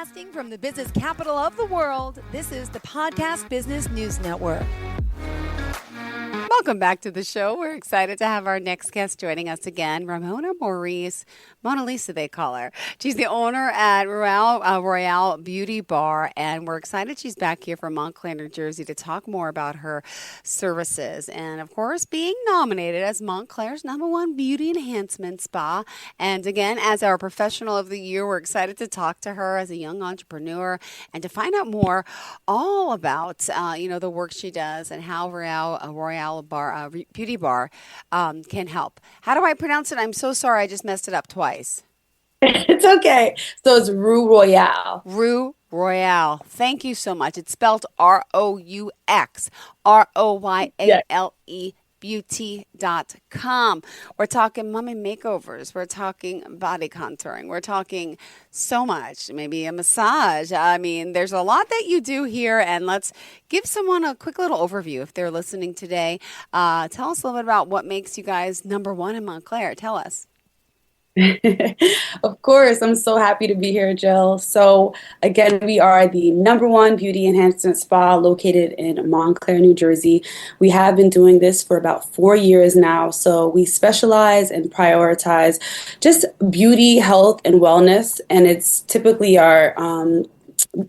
Broadcasting from the business capital of the world, this is the Podcast Business News Network. Welcome back to the show. We're excited to have our next guest joining us again, Ramona Maurice, Mona Lisa they call her. She's the owner at Royale Beauty Bar, and we're excited she's back here from Montclair, New Jersey to talk more about her services. And of course, being nominated as Montclair's #1 beauty enhancement spa. And again, as our professional of the year, we're excited to talk to her as a young entrepreneur and to find out more all about, the work she does and how Royale Beauty Bar can help. How do I pronounce it? I'm so sorry. I just messed it up twice. It's okay. So it's Roux Royale. Roux Royale. Thank you so much. It's spelled ROUX, ROYALE. Beauty.com. We're talking mommy makeovers. We're talking body contouring. We're talking so much, maybe a massage. I mean, there's a lot that you do here, and let's give someone a quick little overview if they're listening today. Tell us a little bit about what makes you guys #1 in Montclair. Tell us. Of course, I'm so happy to be here, Jill. So again, we are the #1 beauty enhancement spa located in Montclair, New Jersey. We have been doing this for about 4 years now. So we specialize and prioritize just beauty, health, and wellness. And it's typically our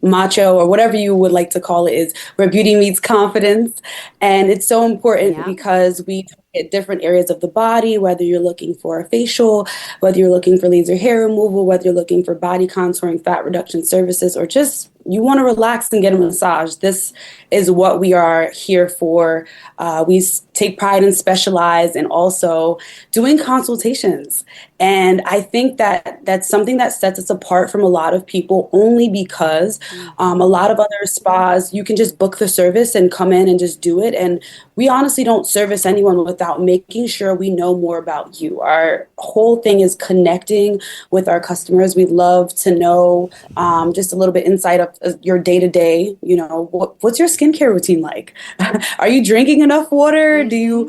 macho or whatever you would like to call it is where beauty meets confidence. And it's so important because we at different areas of the body, whether you're looking for a facial, whether you're looking for laser hair removal, whether you're looking for body contouring, fat reduction services, or just you want to relax and get a massage. This is what we are here for. We take pride and specialize in also doing consultations. And I think that that's something that sets us apart from a lot of people only because a lot of other spas, you can just book the service and come in and just do it. And we honestly don't service anyone without making sure we know more about you. Our whole thing is connecting with our customers. We'd love to know just a little bit insight of your day-to-day. What's your skincare routine like? Are you drinking enough water? Do you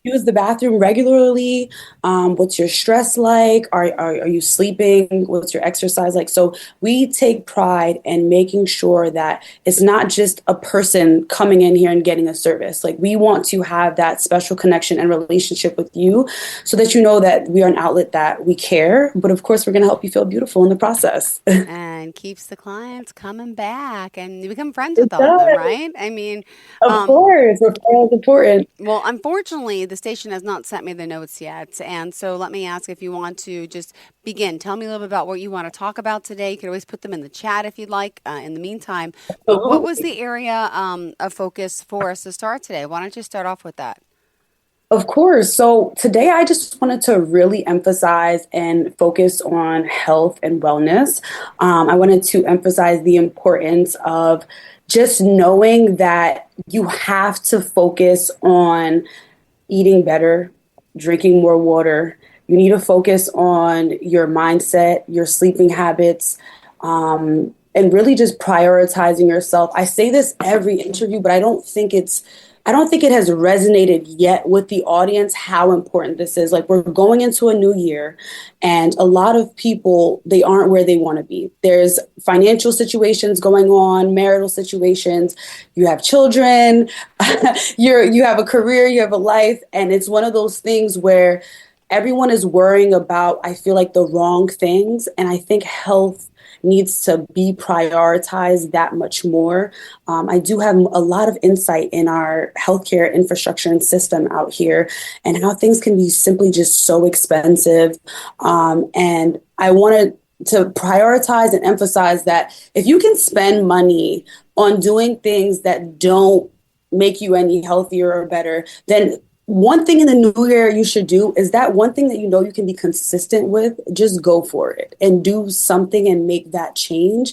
use the bathroom regularly? What's your stress like? Are you sleeping? What's your exercise like? So we take pride in making sure that it's not just a person coming in here and getting a service. Like we want to have that special connection and relationship with you so that you know that we are an outlet that we care, but of course we're going to help you feel beautiful in the process. And keeps the clients coming back and you become friends with all of them, right? I mean, of course, referral is important. Well, unfortunately, the station has not sent me the notes yet. And so let me ask if you want to just begin. Tell me a little bit about what you want to talk about today. You can always put them in the chat if you'd like in the meantime. But what was the area of focus for us to start today? Why don't you start off with that? Of course. So today I just wanted to really emphasize and focus on health and wellness. I wanted to emphasize the importance of just knowing that you have to focus on eating better, drinking more water. You need to focus on your mindset, your sleeping habits, and really just prioritizing yourself. I say this every interview, but I don't think it has resonated yet with the audience how important this is. Like we're going into a new year and a lot of people, they aren't where they want to be. There's financial situations going on, marital situations, you have children, you have a career, you have a life. And it's one of those things where everyone is worrying about, I feel like the wrong things. And I think health needs to be prioritized that much more. I do have a lot of insight in our healthcare infrastructure and system out here and how things can be simply just so expensive. And I wanted to prioritize and emphasize that if you can spend money on doing things that don't make you any healthier or better, then one thing in the new year you should do is that one thing that you know you can be consistent with, just go for it and do something and make that change.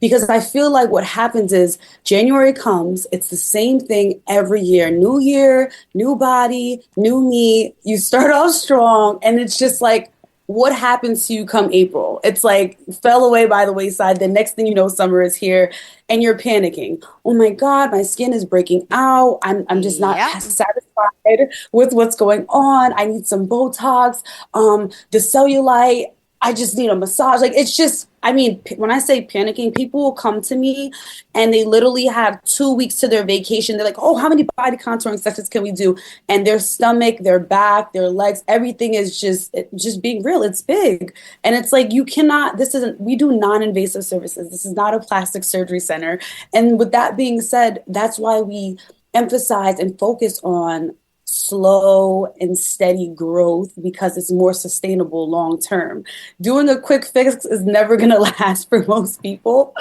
Because I feel like what happens is January comes, it's the same thing every year. New year, new body, new me. You start off strong and it's just like, what happens to you come April? It's like fell away by the wayside. The next thing you know, summer is here and you're panicking. Oh my God, my skin is breaking out. I'm just not satisfied with what's going on. I need some Botox. The cellulite, I just need a massage. Like it's just I mean, when I say panicking, people will come to me and they literally have 2 weeks to their vacation. They're like, oh, how many body contouring sessions can we do? And their stomach, their back, their legs, everything is just being real. It's big. And it's like, you cannot, this isn't, we do non-invasive services. This is not a plastic surgery center. And with that being said, that's why we emphasize and focus on slow and steady growth because it's more sustainable long term. Doing a quick fix is never going to last for most people.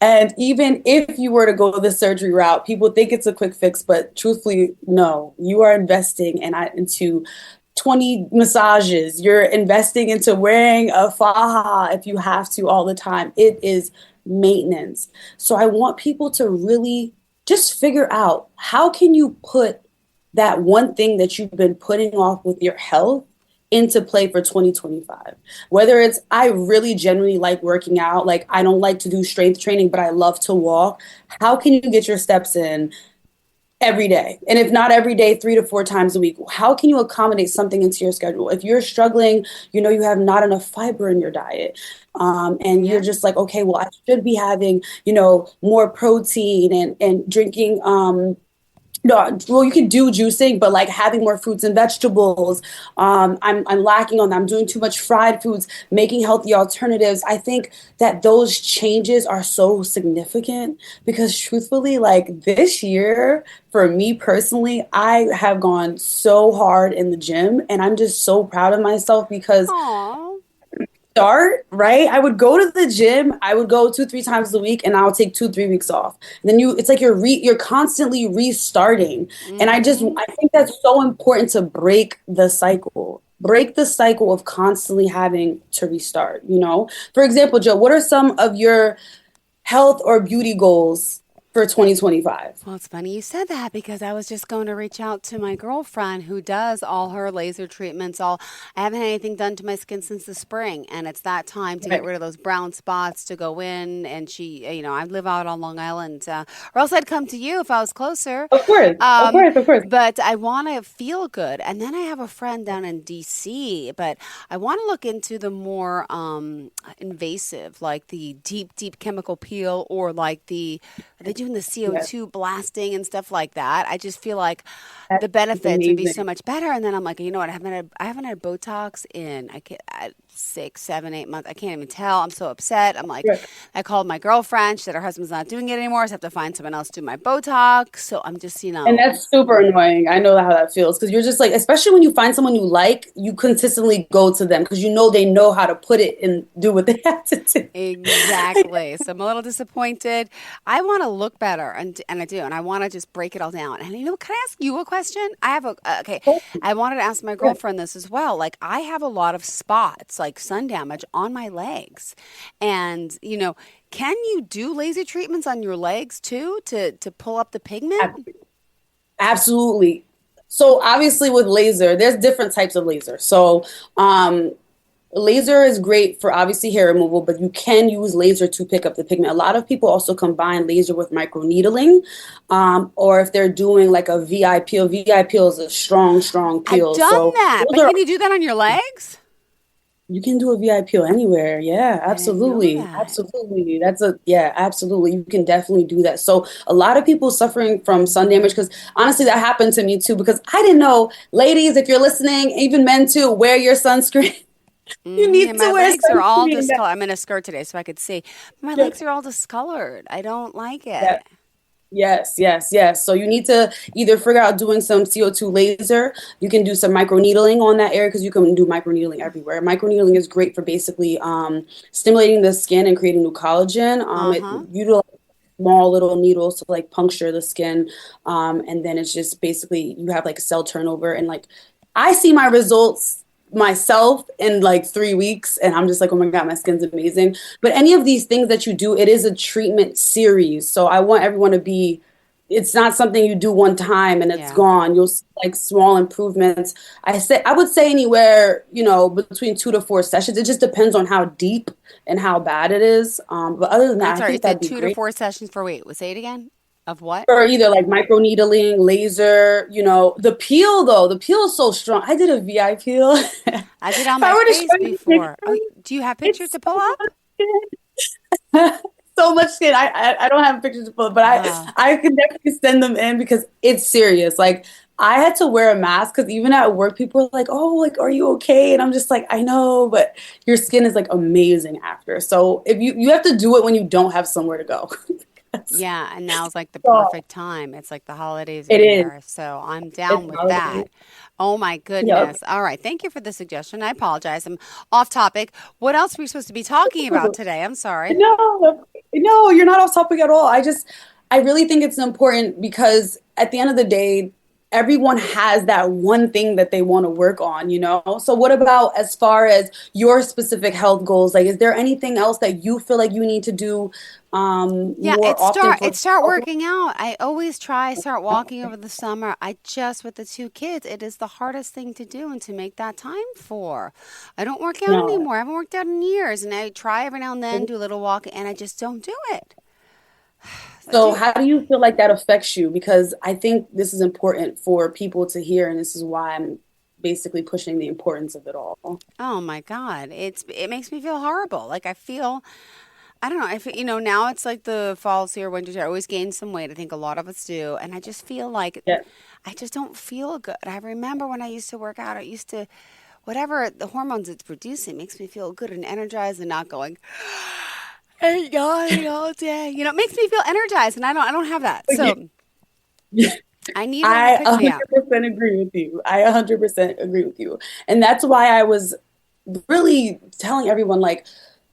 And even if you were to go the surgery route, people think it's a quick fix, but truthfully, no, you are investing into 20 massages. You're investing into wearing a faja if you have to all the time. It is maintenance. So I want people to really just figure out how can you put that one thing that you've been putting off with your health into play for 2025. Whether it's, I really genuinely like working out, like I don't like to do strength training, but I love to walk. How can you get your steps in every day? And if not every day, 3 to 4 times a week, how can you accommodate something into your schedule? If you're struggling, you have not enough fiber in your diet. And you're just like, okay, well, I should be having, more protein and drinking, no, well, you can do juicing, but like having more fruits and vegetables. I'm lacking on that. I'm doing too much fried foods, making healthy alternatives. I think that those changes are so significant because truthfully, like this year, for me personally, I have gone so hard in the gym and I'm just so proud of myself because Aw. start, right? I would go to the gym. I would go 2, 3 times a week, and I'll take 2, 3 weeks off. And then it's like you're constantly restarting. And I think that's so important to break the cycle. Break the cycle of constantly having to restart. For example, Joe, what are some of your health or beauty goals for 2025? Well, it's funny you said that because I was just going to reach out to my girlfriend who does all her laser treatments. I haven't had anything done to my skin since the spring, and it's that time to get rid of those brown spots to go in. And she, I live out on Long Island, or else I'd come to you if I was closer. Of course, of course. But I want to feel good, and then I have a friend down in DC, but I want to look into the more invasive, like the deep chemical peel, or like they doing the CO2 blasting and stuff like that. I just feel like the benefits would be so much better. And then I'm like, you know what? I haven't had Botox in 6, 7, 8 months. I can't even tell. I'm so upset. I'm like, I called my girlfriend. She said her husband's not doing it anymore. So I have to find someone else to do my Botox. So I'm just, And that's super annoying. I know how that feels because you're just like, especially when you find someone you like, you consistently go to them because they know how to put it and do what they have to do. Exactly. So I'm a little disappointed. I want to look better, and I do, and I want to just break it all down. And can I ask you a question? I have okay. I wanted to ask my girlfriend this as well. Like, I have a lot of spots, like sun damage on my legs, and can you do laser treatments on your legs too to pull up the pigment? Absolutely. So obviously with laser, there's different types of laser. So laser is great for obviously hair removal, but you can use laser to pick up the pigment. A lot of people also combine laser with microneedling, or if they're doing like a VI peel. VI peel is a strong peel. I've done that, but can you do that on your legs? You can do a VI peel anywhere. Yeah, I didn't know absolutely. that. Absolutely. Absolutely. You can definitely do that. So a lot of people suffering from sun damage, because honestly, that happened to me too, because I didn't know, ladies, if you're listening, even men too, wear your sunscreen. You need My to wear legs are all sunscreen. discolored. I'm in a skirt today, so I could see. My legs are all discolored. I don't like Yeah. it. Yes. So you need to either figure out doing some CO2 laser. You can do some microneedling on that area because you can do microneedling everywhere. Microneedling is great for basically stimulating the skin and creating new collagen. It utilizes small little needles to like puncture the skin. And then it's just basically you have like cell turnover. And like I see my results myself in like 3 weeks and I'm just like, oh my God, my skin's amazing. But any of these things that you do, it is a treatment series. So I want everyone to it's not something you do one time and it's gone. You'll see like small improvements. I would say anywhere, between 2 to 4 sessions. It just depends on how deep and how bad it is. But other than that, I'm I sorry, you think said that'd be 2 to 4 sessions for wait. Say it again. Of what? or either like microneedling, laser, the peel though, the peel is so strong. I did a VI peel. I did on If I my were to face show you before. Oh, pictures, do you have pictures it's to so pull up? good. So much skin. I don't have pictures to put, but Ah, I can definitely send them in because it's serious. Like I had to wear a mask because even at work, people are like, "Oh, like, are you okay?" And I'm just like, "I know, but your skin is like amazing after." So if you have to do it when you don't have somewhere to go. yeah, and now's like the So perfect time. It's like the holidays are it is. here, so I'm It's down with holidays. that. Oh my Yep. goodness. All right, thank you for the suggestion. I apologize. I'm off topic. What else were we supposed to be talking about today? I'm sorry. No, no, you're not off topic at all. I really think it's important because at the end of the day, everyone has that one thing that they want to work on, you know? So what about as far as your specific health goals? Like, is there anything else that you feel like you need to do Yeah, more often for start yourself? working out. I always try start walking over the summer. I just with the two kids, it is the hardest thing to do and to make that time for. I don't work out No. anymore. I haven't worked out in years, and I try every now and then do a little walk, and I just don't do it. I So do. how do you feel like that affects you? Because I think this is important for people to hear, and this is why I'm basically pushing the importance of it all. Oh my God, it makes me feel horrible. Like I feel I don't know. I feel, now it's like the falls here, winter here. I always gain some weight. I think a lot of us do. And I just feel like Yeah. I just don't feel good. I remember when I used to work out, I used to, whatever the hormones it's producing makes me feel good and energized and not going, and yawning all day. It makes me feel energized and I don't have that. So I need her to I pick me up. 100% agree with you. I 100% agree with you. And that's why I was really telling everyone, like,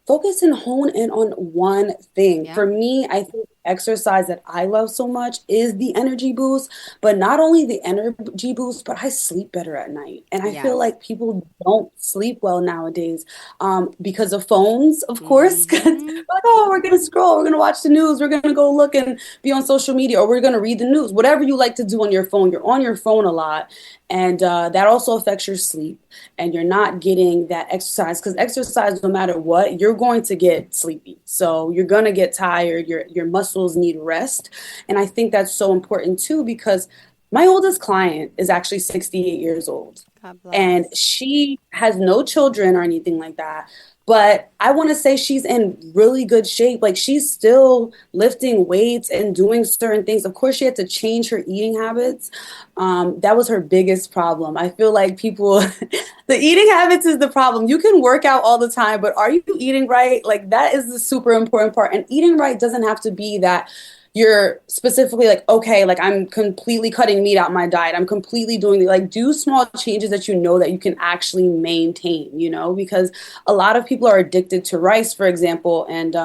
focus and hone in on one thing. Yeah. For me, I think exercise that I love so much is the energy boost, but not only the energy boost, but I sleep better at night. And I feel Yes. like people don't sleep well nowadays because of phones, of course. 'Cause Mm-hmm. like, oh, we're going to scroll, we're going to watch the news, we're going to go look and be on social media, or we're going to read the news. Whatever you like to do on your phone, you're on your phone a lot. And that also affects your sleep and you're not getting that exercise because exercise, no matter what, you're going to get sleepy. So you're going to get tired. Your muscles need rest. And I think that's so important too because my oldest client is actually 68 years old God and bless. she has no children or anything like that. But I want to say she's in really good shape. Like she's still lifting weights and doing certain things. Of course, she had to change her eating habits. That was her biggest problem. I feel like people, the eating habits is the problem. You can work out all the time, but are you eating right? Like that is the super important part. And eating right doesn't have to be that you're specifically like, okay, like I'm completely cutting meat out my diet. I'm completely doing like do small changes that you know that you can actually maintain, you know, because a lot of people are addicted to rice, for example. And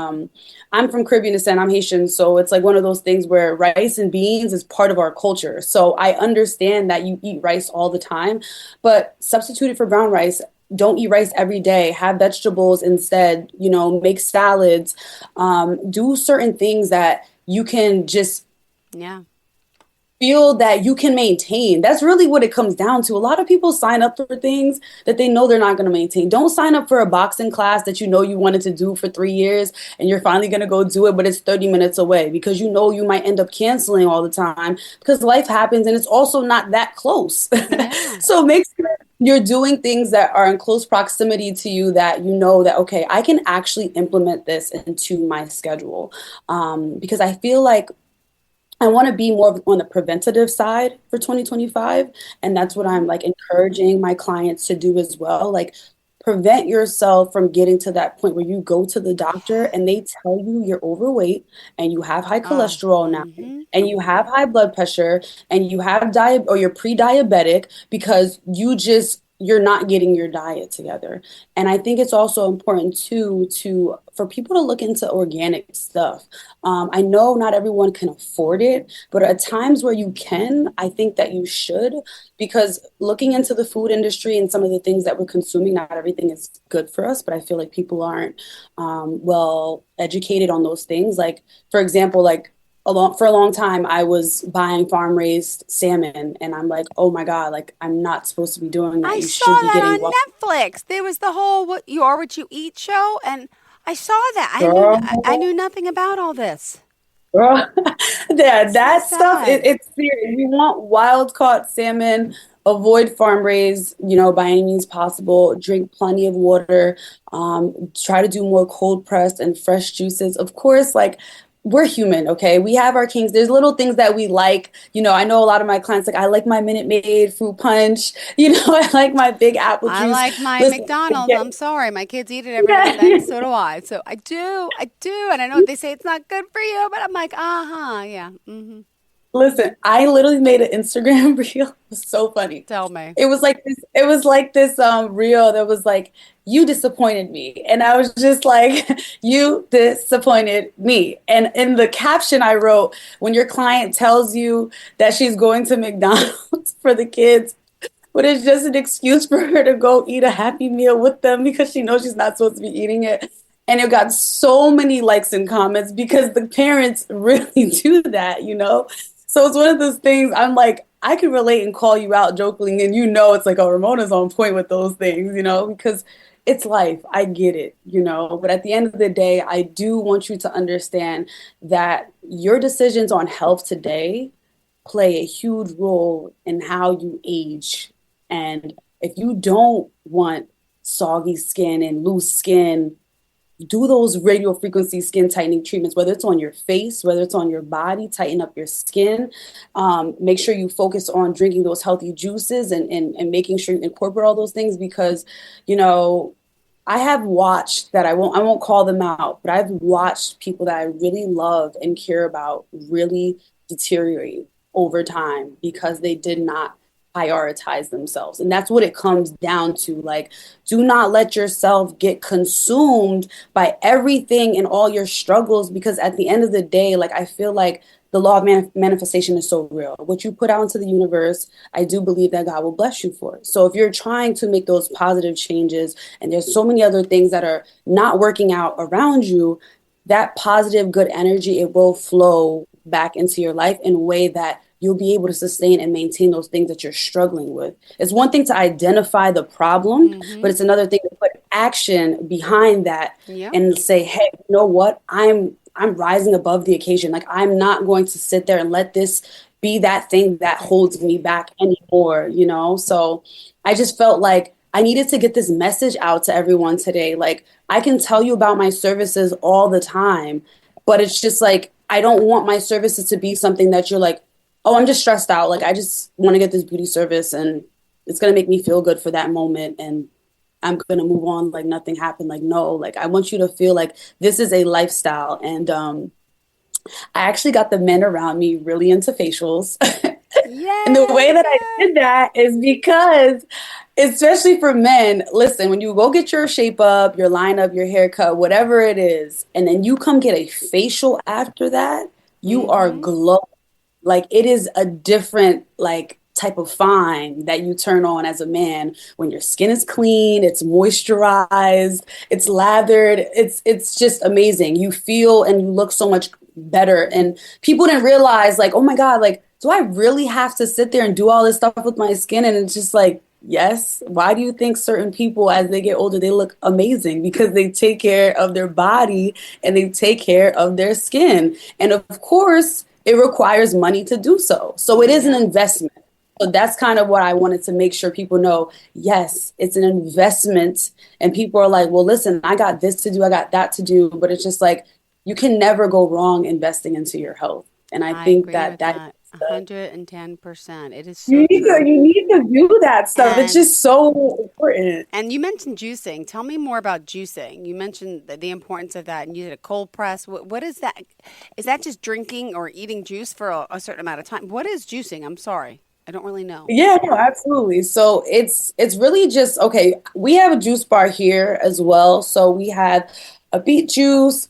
I'm from Caribbean descent, I'm Haitian. So it's like one of those things where rice and beans is part of our culture. So I understand that you eat rice all the time, but substitute it for brown rice. Don't eat rice every day. Have vegetables instead, you know, make salads, do certain things that you can just Yeah. feel that you can maintain. That's really what it comes down to. A lot of people sign up for things that they know they're not going to maintain. Don't sign up for a boxing class that you know you wanted to do for 3 years and you're finally going to go do it, but it's 30 minutes away because you know you might end up canceling all the time because life happens and it's also not that close. Yeah. So make sure you're doing things that are in close proximity to you that you know that, okay, I can actually implement this into my schedule. Because I feel like I want to be more on the preventative side for 2025. And that's what I'm Mm-hmm. like encouraging my clients to do as well. Like, prevent yourself from getting to that point where you go to the doctor and they tell you you're overweight and you have high Oh. cholesterol now Mm-hmm. and you have high blood pressure and you have diet or you're pre-diabetic because you're not getting your diet together. And I think it's also important too to for people to look into organic stuff. I know not everyone can afford it, but at times where you can, I think that you should, because looking into the food industry and some of the things that we're consuming, not everything is good for us, but I feel like people aren't well educated on those things. Like, for example, like for a long time, I was buying farm raised salmon, and I'm like, oh my God, like I'm not supposed to be doing that. I You saw should be that getting on what, Netflix. There was the whole "What You Are What You Eat" show, and I saw that. I girl. knew nothing about all this. Girl, yeah, So that stuff, sad. it's serious. We want wild caught salmon. avoid farm raised, by any means possible. Drink plenty of water. Try to do more cold pressed and fresh juices. Of course, like we're human, okay? We have our kinks. There's little things that we like. I know a lot of my clients, like, I like my Minute Maid fruit punch. I like my big apple I juice. like my Listen, McDonald's. I'm sorry. My kids eat it every now and then. yeah. So do I. So I do. I do. And I know they say it's not good for you, but I'm like, uh-huh. Yeah. Listen, I literally made an Instagram reel. It was so funny. Tell me. It was like this reel that was like, you disappointed me. And I was just like, you disappointed me. And in the caption I wrote, when your client tells you that she's going to McDonald's for the kids, but it's just an excuse for her to go eat a Happy Meal with them because she knows she's not supposed to be eating it. And it got so many likes and comments because the parents really do that. So it's one of those things I'm like, I can relate and call you out jokingly, and it's like, oh, Ramona's on point with those things, because it's life. I get it. But at the end of the day, I do want you to understand that your decisions on health today play a huge role in how you age. And if you don't want soggy skin and loose skin, do those radio frequency skin tightening treatments, whether it's on your face, whether it's on your body, tighten up your skin. Make sure you focus on drinking those healthy juices and making sure you incorporate all those things because, I have watched that I won't call them out, but I've watched people that I really love and care about really deteriorate over time because they did not prioritize themselves. And that's what it comes down to. Like, do not let yourself get consumed by everything and all your struggles because at the end of the day, like, I feel like the law of manifestation is so real. What you put out into the universe, I do believe that God will bless you for it. So if you're trying to make those positive changes and there's so many other things that are not working out around you, that positive, good energy, it will flow back into your life in a way that you'll be able to sustain and maintain those things that you're struggling with. It's one thing to identify the problem, but it's another thing to put action behind that Yep. and say, hey, you know what? I'm rising above the occasion. Like, I'm not going to sit there and let this be that thing that holds me back anymore. So I just felt like I needed to get this message out to everyone today. Like, I can tell you about my services all the time, but it's just like, I don't want my services to be something that you're like, oh, I'm just stressed out. Like, I just want to get this beauty service and it's going to make me feel good for that moment. And I'm going to move on like nothing happened. Like, no, like, I want you to feel like this is a lifestyle. And I actually got the men around me really into facials. And the way that I Yay! did that is because, especially for men, listen, when you go get your shape up, your line up, your haircut, whatever it is, and then you come get a facial after that, you are Mm-hmm. glowing. Like, it is a different, like, type of fine that you turn on as a man when your skin is clean, it's moisturized, it's lathered, it's just amazing. You feel and you look so much better. And people didn't realize, like, oh my God, like, do I really have to sit there and do all this stuff with my skin? And it's just like, yes. Why do you think certain people, as they get older, they look amazing? Because they take care of their body and they take care of their skin. And of course, it requires money to do so. So it is an Yeah. investment. So that's kind of what I wanted to make sure people know. Yes, it's an investment. And people are like, well, listen, I got this to do, I got that to do. But it's just like, you can never go wrong investing into your health. And I I think agree that with that that. is the, 110%. It is so true. you need to do that stuff. It's And just so important. and you mentioned juicing. Tell me more about juicing. You mentioned the importance of that, and you did a cold press. What is that? Is that just drinking or eating juice for a certain amount of time? What is juicing? I'm sorry, I don't really know. Yeah, no, absolutely. So it's really just okay. We have a juice bar here as well. So we have a beet juice,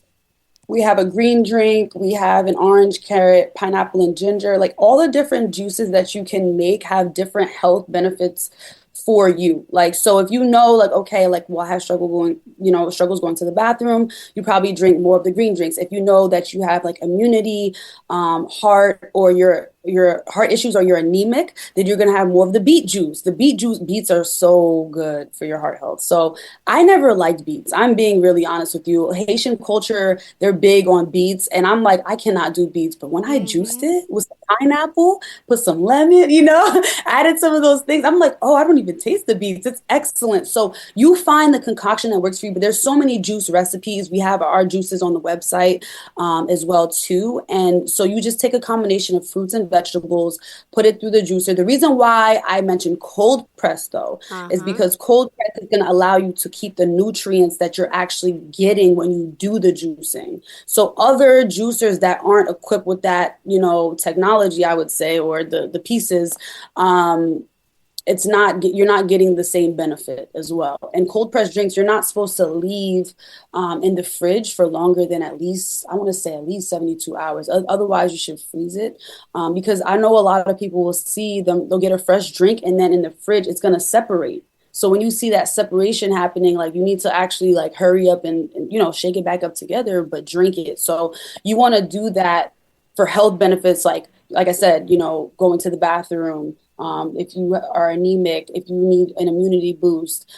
we have a green drink, we have an orange, carrot, pineapple, and ginger. Like, all the different juices that you can make have different health benefits for you. Like, so if you know, like, okay, like, well, I have struggles going to the bathroom, you probably drink more of the green drinks. If you know that you have like immunity, heart, or your heart issues or you're anemic, then you're going to have more of the beet juice. Beets are so good for your heart health. So I never liked beets. I'm being really honest with you. Haitian culture, they're big on beets. And I'm like, I cannot do beets. But when I juiced Mm-hmm. it with some pineapple, put some lemon, added some of those things, I'm like, oh, I don't even taste the beets. It's excellent. So you find the concoction that works for you. But there's so many juice recipes. We have our juices on the website as well too. And so you just take a combination of fruits and vegetables, put it through the juicer. The reason why I mentioned cold press though is Uh-huh. because cold press is going to allow you to keep the nutrients that you're actually getting when you do the juicing. So other juicers that aren't equipped with that, technology, I would say, or the pieces, it's not, you're not getting the same benefit as well. And cold pressed drinks, you're not supposed to leave in the fridge for longer than at least, I want to say at least 72 hours. Otherwise you should freeze it, because I know a lot of people will see them, they'll get a fresh drink and then in the fridge it's going to separate. So when you see that separation happening, like you need to actually like hurry up and shake it back up together, but drink it. So you want to do that for health benefits, like I said, going to the bathroom. If you are anemic, if you need an immunity boost,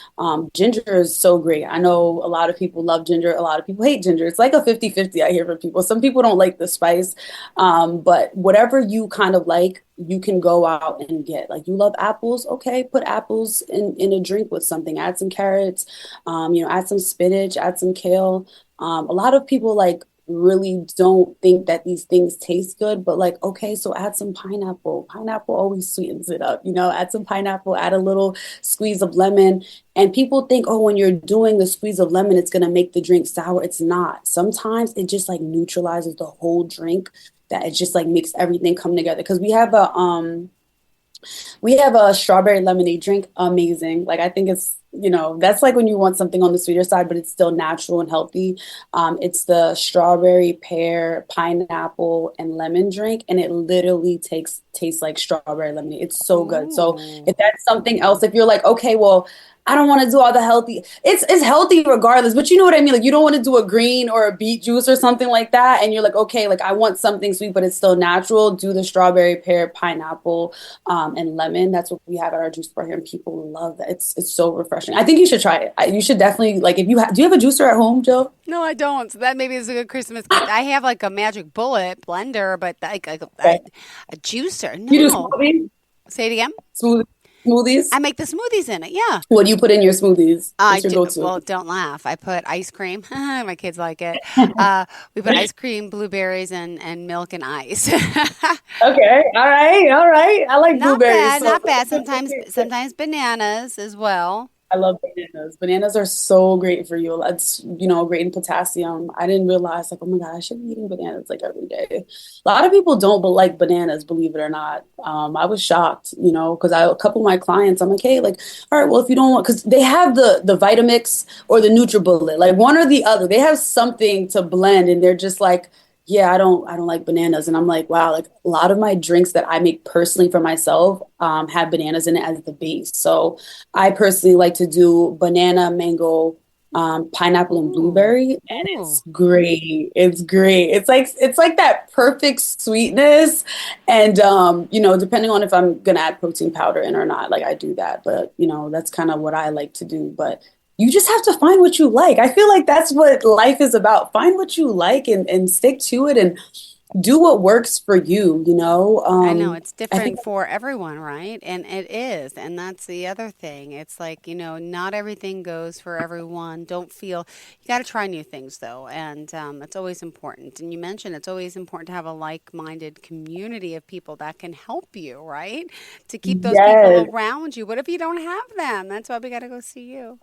ginger is so great. I know a lot of people love ginger. A lot of people hate ginger. It's like a 50-50. I hear from people. Some people don't like the spice. But whatever you kind of like, you can go out and get. Like you love apples. Okay, put apples in a drink with something. Add some carrots, add some spinach, add some kale. A lot of people really don't think that these things taste good, but like, okay, so add some pineapple. Pineapple always sweetens it up, add some pineapple, add a little squeeze of lemon. And people think, oh, when you're doing the squeeze of lemon, it's going to make the drink sour. It's not. Sometimes it just like neutralizes the whole drink, that it just like makes everything come together. Because we have a strawberry lemonade drink. Amazing. Like, I think it's, that's like when you want something on the sweeter side, but it's still natural and healthy. It's the strawberry, pear, pineapple, and lemon drink. And it literally tastes like strawberry lemonade. It's so good. So Ooh. if that's something else, if you're like, okay, well, I don't want to do all the healthy. It's healthy regardless, but you know what I mean? Like you don't want to do a green or a beet juice or something like that. And you're like, okay, like I want something sweet, but it's still natural. Do the strawberry, pear, pineapple, and lemon. That's what we have at our juice bar here, and people love that. It's so refreshing. I think you should try it. You should definitely like if do you have a juicer at home, Joe? No, I don't. So that maybe is a good Christmas gift. I have like a magic bullet blender, but like Okay. a juicer. You do No. Say it again. smoothies? I make the smoothies in it. Yeah. What do you put in your smoothies? I What's your do. go-to? Well, don't laugh. I put ice cream. My kids like it. We put ice cream, blueberries, and milk and ice. Okay, all right. I like Not blueberries, bad, so not bad. Sometimes bananas as well. I love bananas. Bananas are so great for you. It's, great in potassium. I didn't realize, like, oh my God, I should be eating bananas like every day. A lot of people don't but like bananas, believe it or not. I was shocked, because a couple of my clients, I'm like, hey, like, all right, well, if you don't want, because they have the Vitamix or the NutriBullet, like one or the other. They have something to blend, and they're just like, yeah, I don't like bananas. And I'm like, wow, like a lot of my drinks that I make personally for myself have bananas in it as the base. So I personally like to do banana, mango, pineapple, and Ooh, blueberry, and ooh. it's great. It's great. It's like that perfect sweetness, and depending on if I'm gonna add protein powder in or not, like I do that. But that's kind of what I like to do. But you just have to find what you like. I feel like that's what life is about. Find what you like and stick to it and do what works for you, I know it's I think different for everyone, right? And it is. And that's the other thing. It's like, not everything goes for everyone. Don't feel you got to try new things though. And it's always important. And you mentioned it's always important to have a like minded community of people that can help you, right? To keep those people yes. around you. What if you don't have them? That's why we got to go see you.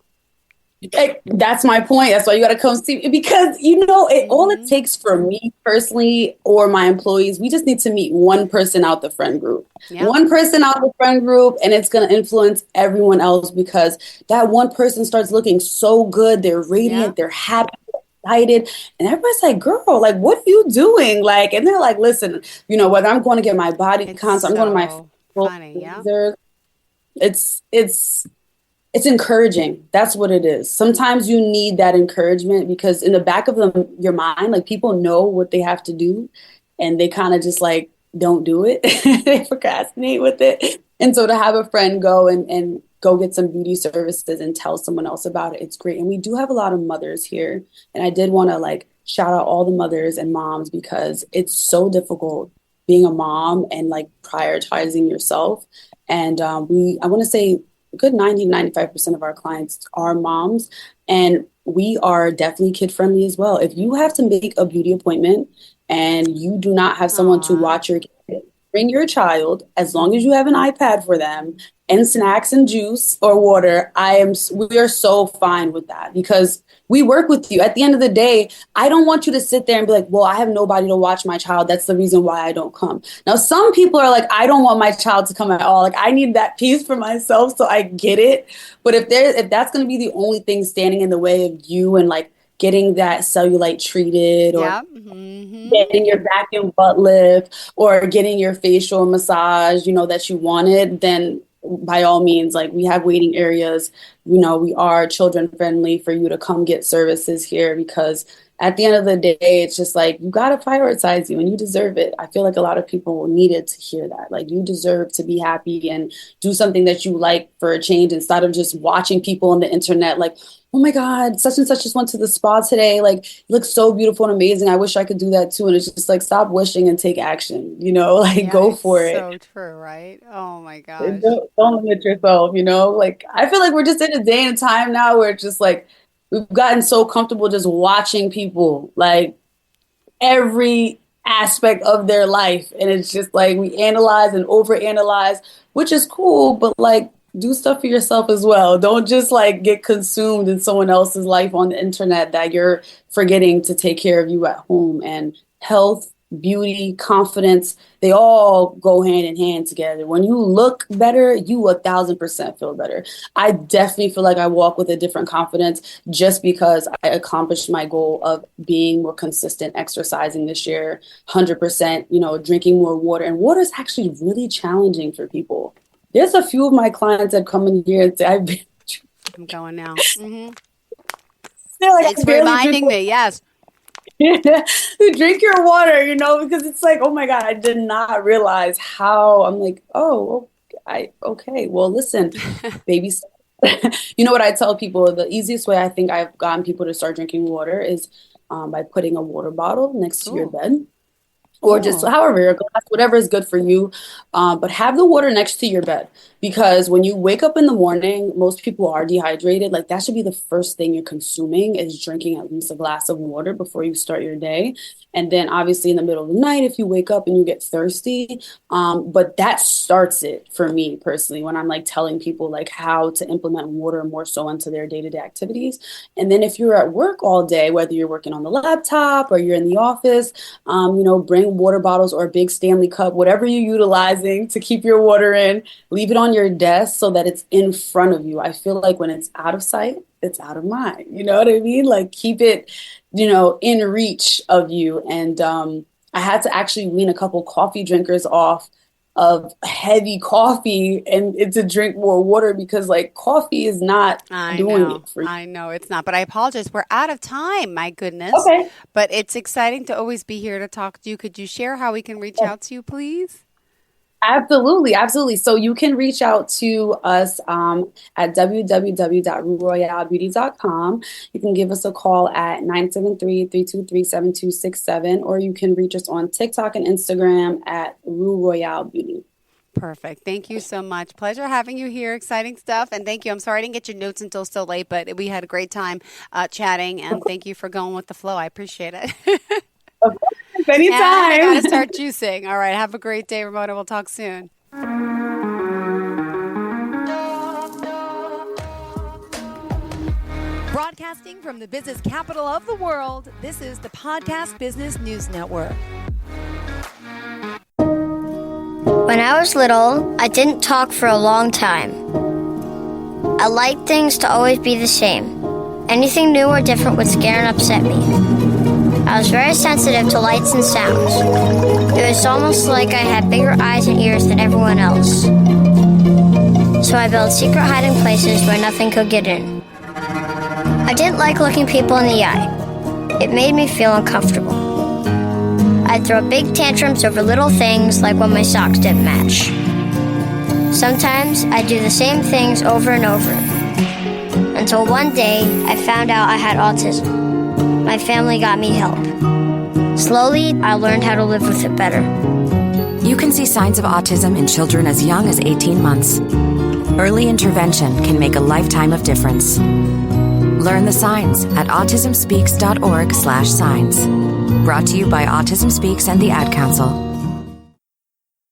Like, that's my point. That's why you got to come see me, because all it Mm-hmm. takes for me personally or my employees, we just need to meet one person out the friend group. Yep. One person out the friend group, and it's going to influence everyone else, because that one person starts looking so good. They're Yep. radiant, they're happy, excited, and everybody's like, "Girl, like, what are you doing?" Like, and they're like, "Listen, whether I'm going to get my body It's consult, I'm going to my so physical funny. Yep. laser, it's encouraging. That's what it is. Sometimes you need that encouragement, because in the back of your mind, like people know what they have to do, and they kind of just like don't do it. They procrastinate with it. And so to have a friend go and go get some beauty services and tell someone else about it, it's great. And we do have a lot of mothers here. And I did want to like shout out all the mothers and moms because it's so difficult being a mom and like prioritizing yourself. And I want to say a good 90-95% of our clients are moms. And we are definitely kid friendly as well. If you have to make a beauty appointment and you do not have someone to watch your kid, bring your child, as long as you have an iPad for them and snacks and juice or water. We are so fine with that because we work with you. At the end of the day, I don't want you to sit there and be like, well, I have nobody to watch my child. That's the reason why I don't come. Now, some people are like, I don't want my child to come at all. Like, I need that peace for myself. So I get it. But if that's going to be the only thing standing in the way of you and like getting that cellulite treated or getting your back and butt lift or getting your facial massage, that you wanted, then by all means, like we have waiting areas, we are children friendly for you to come get services here because at the end of the day, it's just like, you got to prioritize you and you deserve it. I feel like a lot of people needed to hear that. Like you deserve to be happy and do something that you like for a change instead of just watching people on the internet like, oh my God, such and such just went to the spa today. Like, you look so beautiful and amazing. I wish I could do that too. And it's just like, stop wishing and take action, go for it. So true, right? Oh my gosh. Don't limit yourself, Like, I feel like we're just in a day and time now where it's just like, we've gotten so comfortable just watching people, like every aspect of their life. And it's just like, we analyze and overanalyze, which is cool, but like, do stuff for yourself as well. Don't just like get consumed in someone else's life on the internet that you're forgetting to take care of you at home. And health, beauty, confidence, they all go hand in hand together. When you look better, you 1,000% feel better. I definitely feel like I walk with a different confidence just because I accomplished my goal of being more consistent, exercising this year, 100%, drinking more water. And water is actually really challenging for people. There's a few of my clients that come in here and say, I'm going now. Like, it's reminding me, yes. Drink your water, because it's like, oh my God, I did not realize how. I'm like, okay. Well, listen, baby. What I tell people, the easiest way I think I've gotten people to start drinking water is by putting a water bottle next to your bed. Or just however, a glass, whatever is good for you. But have the water next to your bed because when you wake up in the morning, most people are dehydrated. Like that should be the first thing you're consuming is drinking at least a glass of water before you start your day. And then obviously in the middle of the night, if you wake up and you get thirsty, but that starts it for me personally when I'm like telling people like how to implement water more so into their day-to-day activities. And then if you're at work all day, whether you're working on the laptop or you're in the office, bring water bottles or a big Stanley cup, whatever you're utilizing to keep your water in, leave it on your desk so that it's in front of you. I feel like when it's out of sight, it's out of mind. You know what I mean? Like keep it, in reach of you. And I had to actually wean a couple coffee drinkers off of heavy coffee and to drink more water because like coffee is not doing it for you. I know it's not, but I apologize. We're out of time. My goodness. Okay. But it's exciting to always be here to talk to you. Could you share how we can reach out to you, please? Absolutely. So you can reach out to us at www.royalebeauty.com. You can give us a call at 973-323-7267, or you can reach us on TikTok and Instagram at Royale Beauty. Perfect. Thank you so much. Pleasure having you here. Exciting stuff. And thank you. I'm sorry I didn't get your notes until so late, but we had a great time chatting. And thank you for going with the flow. I appreciate it. Anytime. And I got to start juicing. All right. Have a great day, Ramona. We'll talk soon. Broadcasting from the business capital of the world, this is the Podcast Business News Network. When I was little, I didn't talk for a long time. I liked things to always be the same. Anything new or different would scare and upset me. I was very sensitive to lights and sounds. It was almost like I had bigger eyes and ears than everyone else. So I built secret hiding places where nothing could get in. I didn't like looking people in the eye. It made me feel uncomfortable. I I'd throw big tantrums over little things like when my socks didn't match. Sometimes I'd do the same things over and over. Until one day, I found out I had autism. My family got me help. Slowly, I learned how to live with it better. You can see signs of autism in children as young as 18 months. Early intervention can make a lifetime of difference. Learn the signs at autismspeaks.org/signs. Brought to you by Autism Speaks and the Ad Council.